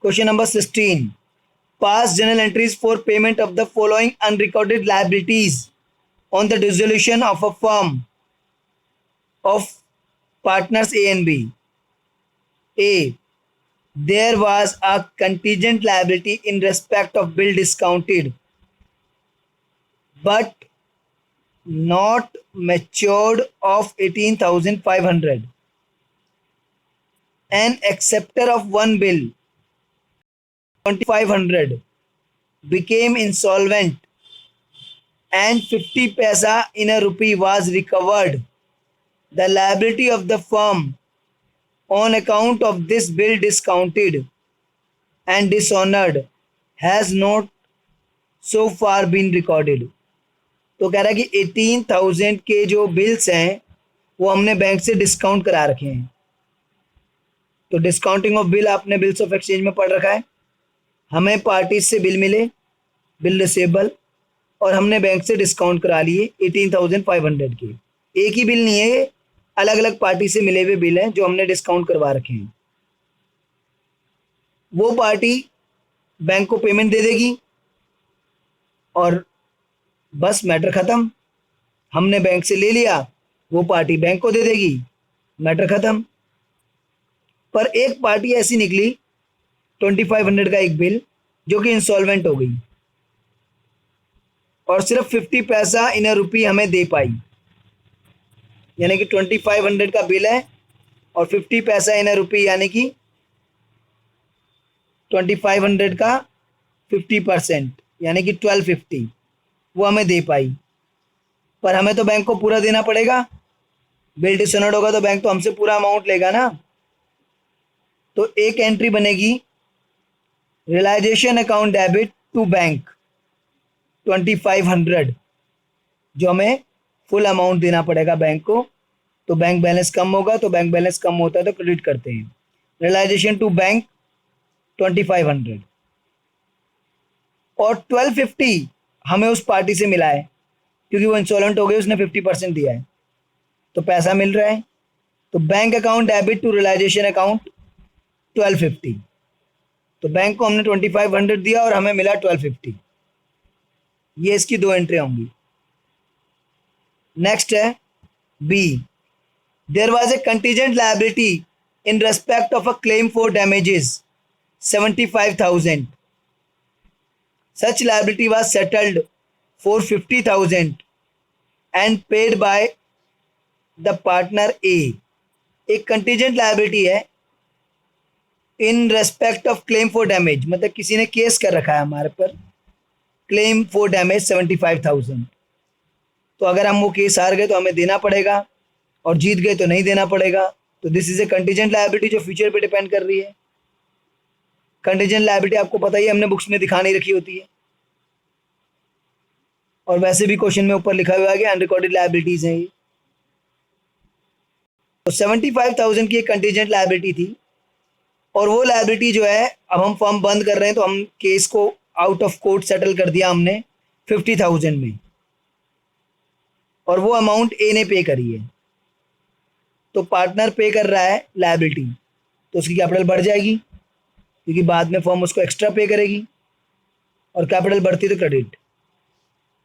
Question number 16. Pass journal entries for payment of the following unrecorded liabilities on the dissolution of a firm of partners A and B. A. There was a contingent liability in respect of bill discounted but not matured of 18,500. An acceptor of one bill 2,500 became insolvent and 50 paisa in a rupee was recovered. The liability of the firm on account of this bill discounted and dishonored has not so far been recorded. तो कह रहा है कि 18,000 के जो bills हैं वो हमने बैंक से डिस्काउंट करा रखे हैं. तो डिस्काउंटिंग ऑफ बिल आपने बिल्स ऑफ एक्सचेंज में पढ़ रखा है. हमें पार्टीज से बिल मिले, बिल रिसेबल, और हमने बैंक से डिस्काउंट करा लिए 18,500 के. एक ही बिल नहीं है, ये अलग अलग पार्टी से मिले हुए बिल हैं जो हमने डिस्काउंट करवा रखे हैं. वो पार्टी बैंक को पेमेंट दे देगी और बस मैटर ख़त्म. हमने बैंक से ले लिया, वो पार्टी बैंक को दे देगी, मैटर ख़त्म. पर एक पार्टी ऐसी निकली 2,500 का एक बिल जो कि इंसॉल्वेंट हो गई और सिर्फ 50 पैसा इन अ रुपी हमें दे पाई. यानी कि 2,500 का बिल है और 50 पैसा इन अ रुपी, यानी कि 2,500 का 50% यानी कि 1,250 वो हमें दे पाई. पर हमें तो बैंक को पूरा देना पड़ेगा. बिल डिसऑनर्ड होगा तो बैंक तो हमसे पूरा अमाउंट लेगा ना. तो एक एंट्री बनेगी realisation account debit to bank 2,500, जो हमें फुल अमाउंट देना पड़ेगा बैंक को. तो बैंक बैलेंस कम होगा, तो बैंक बैलेंस कम होता है तो क्रेडिट करते हैं. रियलाइजेशन टू बैंक 2,500 और 1,250 हमें उस पार्टी से मिला है क्योंकि वो इंसॉल्वेंट हो गई, उसने 50% दिया है तो पैसा मिल रहा है. तो bank account debit to realisation account 1,250. तो बैंक को हमने 2,500 दिया और हमें मिला 1,250. ये इसकी दो एंट्री होंगी. नेक्स्ट है B. There was a contingent liability in respect of a claim for damages 75,000. Such liability was settled for 50,000 and paid by the partner A. एक कंटीजेंट लायबिलिटी है इन respect of claim for damage, मतलब किसी ने case कर रखा है हमारे पर क्लेम फॉर डैमेज 75,000. तो अगर हम वो केस हार गए तो हमें देना पड़ेगा और जीत गए तो नहीं देना पड़ेगा. तो this is a contingent liability जो फ्यूचर पे डिपेंड कर रही है. कंटीजेंट लायबिलिटी आपको पता ही है, हमने बुक्स में दिखा नहीं रखी होती है और वैसे भी क्वेश्चन में ऊपर लिखा हुआ है कि अनरिकॉर्डेड लायबिलिटीज हैं ये. तो 75,000 की एक कंटीजेंट लायबिलिटी थी और वो लायबिलिटी जो है, अब हम फॉर्म बंद कर रहे हैं तो हम केस को आउट ऑफ कोर्ट सेटल कर दिया हमने 50,000 में और वो अमाउंट ए ने पे करी है. तो पार्टनर पे कर रहा है लायबिलिटी तो उसकी कैपिटल बढ़ जाएगी क्योंकि बाद में फर्म उसको एक्स्ट्रा पे करेगी और कैपिटल बढ़ती तो क्रेडिट.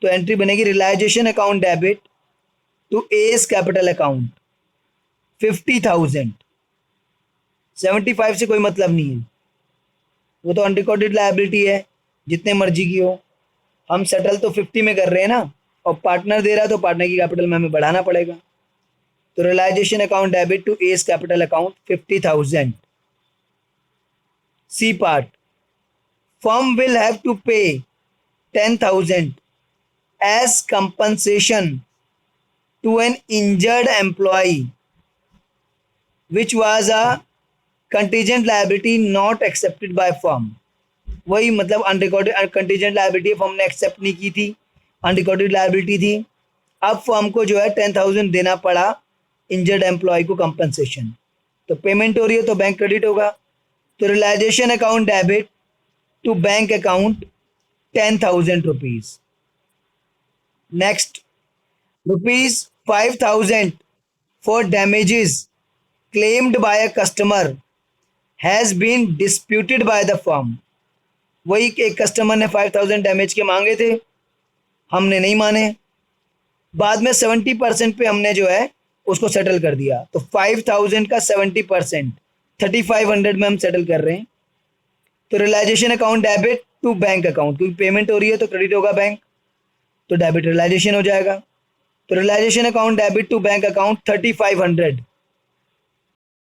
तो एंट्री बनेगी realisation account debit to S capital account 50,000. 75 से कोई मतलब नहीं है, वो तो अनरिकॉर्डेड लायबिलिटी है, जितने मर्जी की हो. हम सेटल तो 50 में कर रहे हैं ना, और पार्टनर दे रहा है तो पार्टनर की कैपिटल में हमें बढ़ाना पड़ेगा. तो realisation account debit to S capital account 50,000. C part. Firm will have to pay 10,000 as compensation to an injured employee which was a contingent liability not accepted by firm. वही मतलब unrecorded contingent liability firm ने accept नहीं की थी, unrecorded liability थी. अब firm को जो है 10,000 देना पड़ा इंजर्ड एम्प्लॉय को कंपनसेशन. तो पेमेंट हो रही है तो बैंक क्रेडिट होगा. तो realisation account debit to bank account 10,000 rupees. Next, rupees 5,000 for damages claimed by a customer has been disputed by the firm. वही एक कस्टमर ने 5000 डैमेज के मांगे थे, हमने नहीं माने, बाद में 70% पे हमने जो है उसको सेटल कर दिया। तो 5000 का 70% 3500 में हम सेटल कर रहे हैं। तो realisation account debit to bank account, क्योंकि पेमेंट हो रही है तो क्रेडिट होगा बैंक, तो डेबिट रियलाइजेशन हो जाएगा। तो realisation account debit to bank account 3500